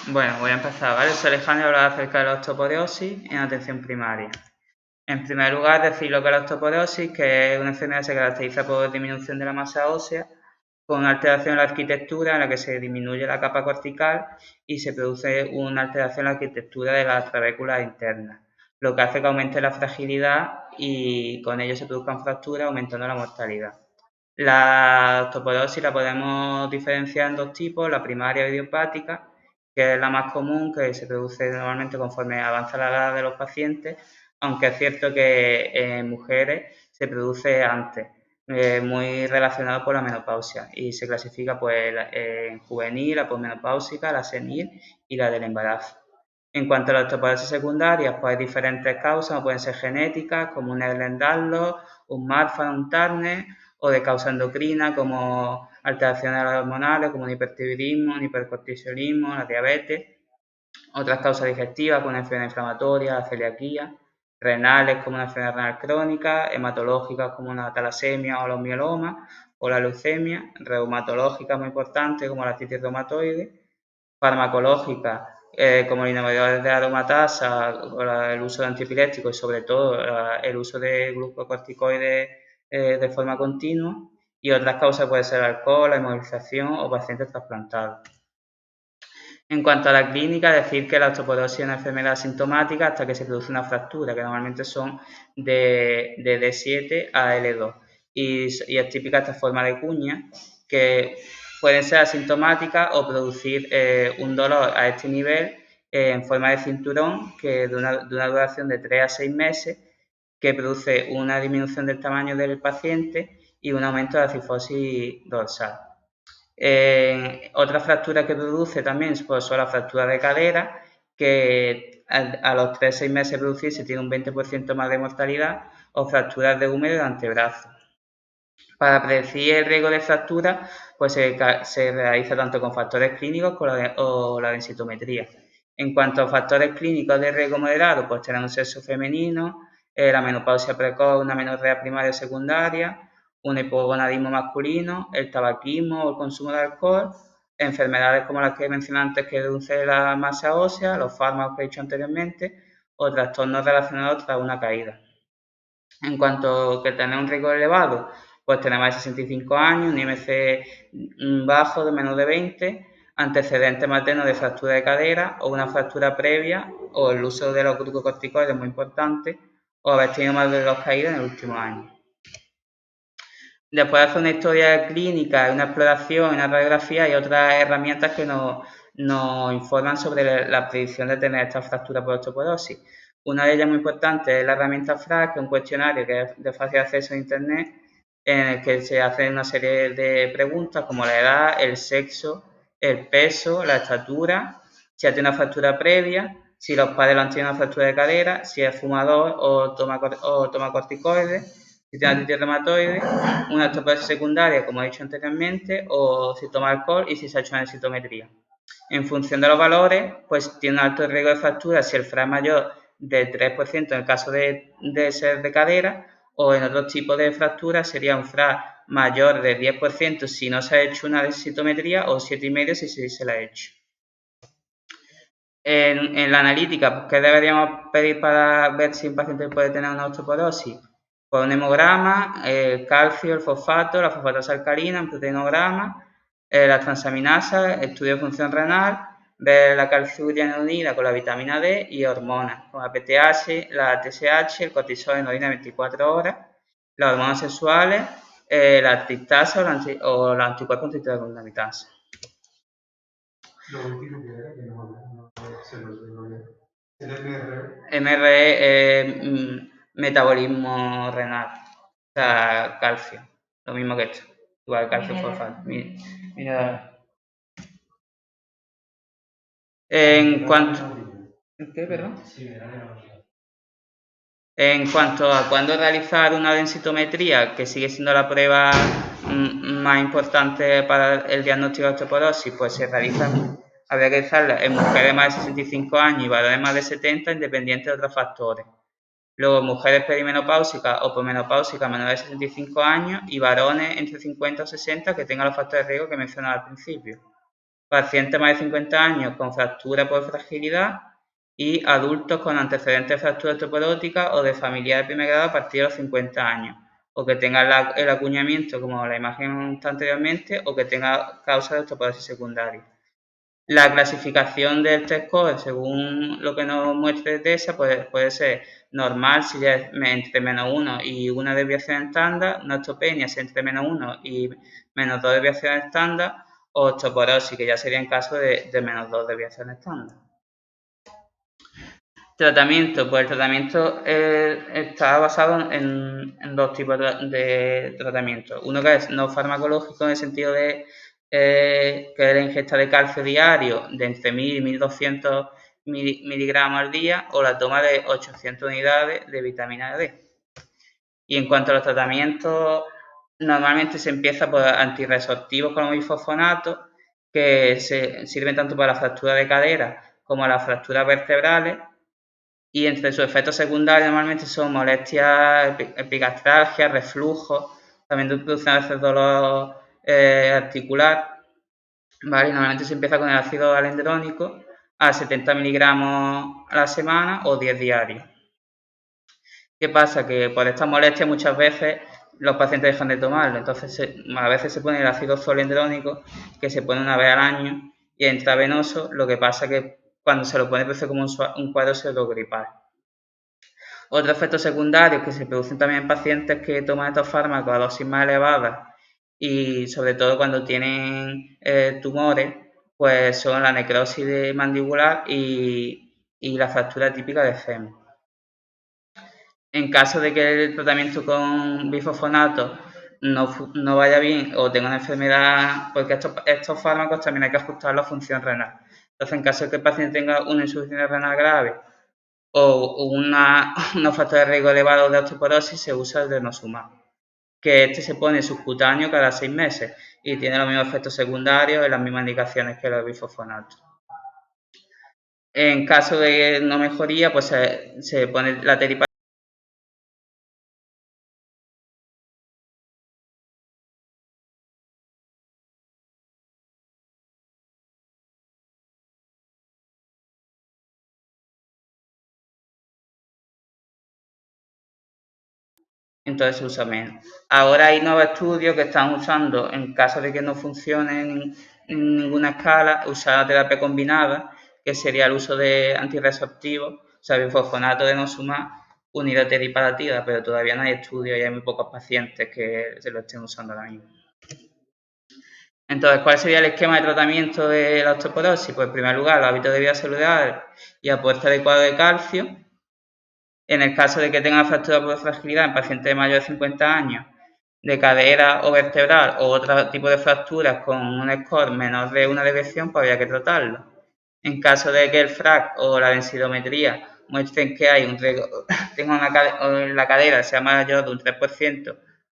Bueno, voy a empezar, ¿vale? Soy Alejandro y hablar acerca de la osteoporosis en atención primaria. En primer lugar, decir lo que es la osteoporosis, que es una enfermedad que se caracteriza por disminución de la masa ósea, con una alteración en la arquitectura en la que se disminuye la capa cortical y se produce una alteración en la arquitectura de las trabéculas internas, lo que hace que aumente la fragilidad y con ello se produzcan fracturas, aumentando la mortalidad. La osteoporosis la podemos diferenciar en dos tipos, la primaria idiopática, que es la más común, que se produce normalmente conforme avanza la edad de los pacientes, aunque es cierto que en mujeres se produce antes, muy relacionado con la menopausia, y se clasifica pues en juvenil, la posmenopáusica, la senil y la del embarazo. En cuanto a la osteoporosis secundaria, pues hay diferentes causas, pueden ser genéticas, como un Ehlers-Danlos, un Marfan, un Turner, o de causa endocrina, como alteraciones hormonales, como un hipertiroidismo, un hipercortisolismo, la diabetes. Otras causas digestivas, como una enfermedad inflamatoria, la celiaquía. Renales, como una enfermedad renal crónica. Hematológicas, como una talasemia o los mielomas, o la leucemia. Reumatológicas, muy importantes, como la artritis reumatoide. Farmacológicas, como el inhibidor de la aromatasa, el uso de antiepilépticos y sobre todo el uso de glucocorticoides de forma continua, y otras causas pueden ser el alcohol, la inmovilización o pacientes trasplantados. En cuanto a la clínica, decir que la osteoporosis es una enfermedad asintomática hasta que se produce una fractura, que normalmente son de D7 a L2, y es típica esta forma de cuña, que pueden ser asintomáticas o producir un dolor a este nivel en forma de cinturón, que de una duración de 3 a 6 meses, que produce una disminución del tamaño del paciente y un aumento de la cifosis dorsal. Otra fractura que produce también pues, son las fracturas de cadera, que a los 3-6 meses de producirse tiene un 20% más de mortalidad, o fracturas de húmero de antebrazo. Para predecir el riesgo de fractura, pues se realiza tanto con factores clínicos o la densitometría. En cuanto a factores clínicos de riesgo moderado, pues tenemos el sexo femenino, la menopausia precoz, una menorrea primaria o secundaria, un hipogonadismo masculino, el tabaquismo o el consumo de alcohol, enfermedades como las que mencioné antes que reducen la masa ósea, los fármacos que he dicho anteriormente, o trastornos relacionados tras una caída. En cuanto a que tener un riesgo elevado, pues tenemos de 65 años, un IMC bajo de menos de 20, antecedentes maternos de fractura de cadera o una fractura previa, o el uso de los glucocorticoides muy importante, o haber tenido más de 2 caídas en el último año. Después de hacer una historia clínica, una exploración, una radiografía y otras herramientas que nos informan sobre la predicción de tener esta fractura por osteoporosis. Una de ellas muy importante es la herramienta FRAC, que es un cuestionario que es de fácil acceso a Internet, en el que se hacen una serie de preguntas como la edad, el sexo, el peso, la estatura, si ha tenido una fractura previa, si los padres han tenido una fractura de cadera, si es fumador o toma corticoides, si tiene artritis reumatoide, una osteoporosis secundaria, como he dicho anteriormente, o si toma alcohol y si se ha hecho una densitometría. En función de los valores, pues tiene un alto riesgo de fractura si el FRA es mayor del 3% en el caso de ser de cadera, o en otros tipos de fracturas sería un FRA mayor del 10% si no se ha hecho una densitometría, o 7,5% si se la ha hecho. En la analítica, ¿qué deberíamos pedir para ver si un paciente puede tener una osteoporosis? Pues un hemograma, el calcio, el fosfato, la fosfatasa alcalina, un proteinograma, la transaminasa, estudio de función renal, ver la calciuria unida con la vitamina D y hormonas, como la PTH, la TSH, el cortisol en orina 24 horas, las hormonas sexuales, la triptasa o los anticuerpos anticontaminantes. Lo último que era que no se lo digo. El MRE es metabolismo renal, o sea, calcio, lo mismo que esto, igual calcio fosfato. Mira. En cuanto... ¿Qué, perdón? En cuanto a cuándo realizar una densitometría, que sigue siendo la prueba más importante para el diagnóstico de osteoporosis, pues se realiza, habría que realizarla en mujeres más de 65 años y varones más de 70, independiente de otros factores. Luego, mujeres perimenopáusicas o posmenopáusicas menores de 65 años y varones entre 50 o 60 que tengan los factores de riesgo que mencionaba al principio. Pacientes más de 50 años con fractura por fragilidad y adultos con antecedentes de fractura osteoporótica o de familia de primer grado a partir de los 50 años, o que tengan el acuñamiento como la imagen anteriormente, o que tenga causa de osteoporosis secundaria. La clasificación del test score, según lo que nos muestre TESA, puede ser normal si es entre -1 y una desviación estándar, no osteopenia si entre -1 y -2 desviaciones estándar, o osteoporosis, que ya sería en caso de -2 desviaciones estándar. Tratamiento, pues el tratamiento está basado en dos tipos de tratamiento. Uno que es no farmacológico en el sentido de que es la ingesta de calcio diario de entre 1000 y 1200 miligramos al día, o la toma de 800 unidades de vitamina D. Y en cuanto a los tratamientos, normalmente se empieza por antirresortivos como bifosfonato, que sirven tanto para la fractura de cadera como las fracturas vertebrales, y entre sus efectos secundarios normalmente son molestias, epigastralgia, reflujo, también producen a veces dolor articular, ¿vale? Y normalmente se empieza con el ácido alendrónico a 70 miligramos a la semana o 10 diarios. ¿Qué pasa? Que por estas molestias muchas veces los pacientes dejan de tomarlo, entonces a veces se pone el ácido zoledrónico, que se pone una vez al año, y es intravenoso. Lo que pasa que cuando se lo pone parece como un cuadro pseudogripal. Otros efectos secundarios que se producen también en pacientes que toman estos fármacos a dosis más elevadas, y sobre todo cuando tienen tumores, pues son la necrosis mandibular y la fractura típica de fémur. En caso de que el tratamiento con bifosfonato no vaya bien o tenga una enfermedad, porque estos fármacos también hay que ajustar la función renal. Entonces, en caso de que el paciente tenga una insuficiencia renal grave o unos factores de riesgo elevados de osteoporosis, se usa el denosumab, que este se pone subcutáneo cada 6 meses y tiene los mismos efectos secundarios y las mismas indicaciones que los bifosfonatos. En caso de no mejoría, pues se pone la teriparatida. Entonces se usa menos. Ahora hay nuevos estudios que están usando, en caso de que no funcione en ninguna escala, usar la terapia combinada, que sería el uso de antirresortivos, o sea, bifosfonato de denosumab unido a teriparatida, pero todavía no hay estudios y hay muy pocos pacientes que se lo estén usando ahora mismo. Entonces, ¿cuál sería el esquema de tratamiento de la osteoporosis? Pues en primer lugar, los hábitos de vida saludable y aporte adecuado de calcio. En el caso de que tenga fractura por fragilidad en pacientes mayores de 50 años, de cadera o vertebral o otro tipo de fracturas con un score menor de una desviación, pues habría que tratarlo. En caso de que el FRAC o la densitometría muestren que hay en la cadera sea mayor de un 3%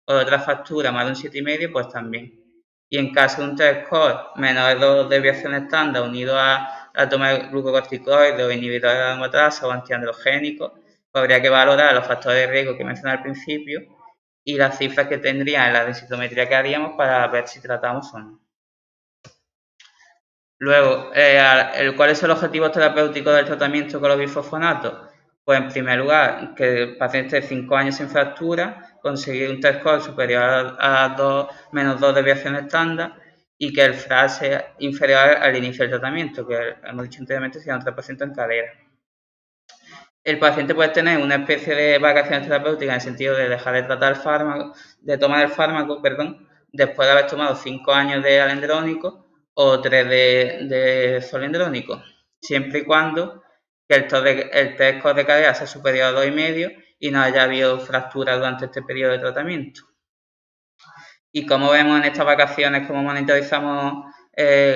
o de otra fractura más de un 7,5%, pues también. Y en caso de un test score menor de 2 desviaciones estándar unido a la toma de glucocorticoides o inhibidores de aromatasa o antiandrogénicos, pues habría que valorar los factores de riesgo que mencioné al principio y las cifras que tendría en la densitometría que haríamos para ver si tratamos o no. Luego, ¿cuáles son los objetivos terapéuticos del tratamiento con los bifosfonatos? Pues en primer lugar, que el paciente de 5 años sin fractura, conseguir un test score superior a menos 2 desviaciones estándar y que el FRA sea inferior al inicio del tratamiento, que hemos dicho anteriormente sería un 3% en cadera. El paciente puede tener una especie de vacaciones terapéuticas en el sentido de dejar de tratar el fármaco, de tomar el fármaco, después de haber tomado 5 años de alendrónico o 3 de solendrónico, siempre y cuando que el test score de cadera sea superior a 2,5 y no haya habido fractura durante este periodo de tratamiento. Y como vemos en estas vacaciones, cómo monitorizamos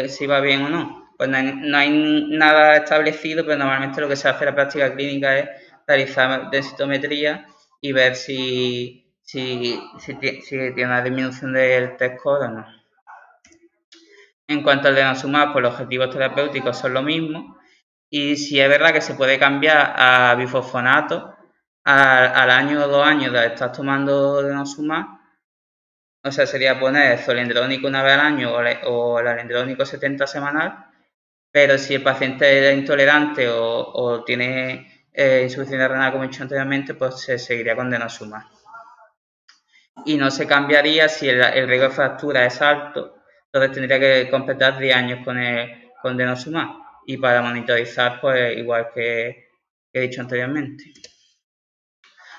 si va bien o no. Pues no hay nada establecido, pero normalmente lo que se hace en la práctica clínica es realizar densitometría y ver si tiene una disminución del test score o no. En cuanto al denosumab, pues los objetivos terapéuticos son los mismos, y si es verdad que se puede cambiar a bifosfonato al año o 2 años de estar tomando denosumab, o sea, sería poner zolendrónico una vez al año o el alendrónico 70 semanal, pero si el paciente es intolerante o tiene insuficiencia renal, como he dicho anteriormente, pues se seguiría con denosumab. Y no se cambiaría si el riesgo de fractura es alto, entonces tendría que completar 10 años con denosumab. Y para monitorizar, pues igual que he dicho anteriormente.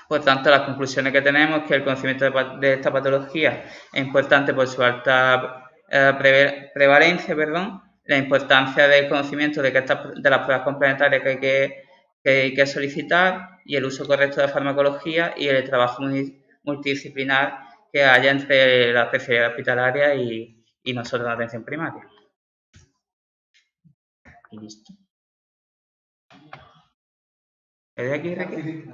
Por tanto, las conclusiones que tenemos es que el conocimiento de esta patología es importante por su alta prevalencia, la importancia del conocimiento de las pruebas complementarias que hay que solicitar y el uso correcto de la farmacología y el trabajo multidisciplinar que haya entre la especialidad hospitalaria y nosotros en la atención primaria. Y listo. ¿Es de aquí, Ricky?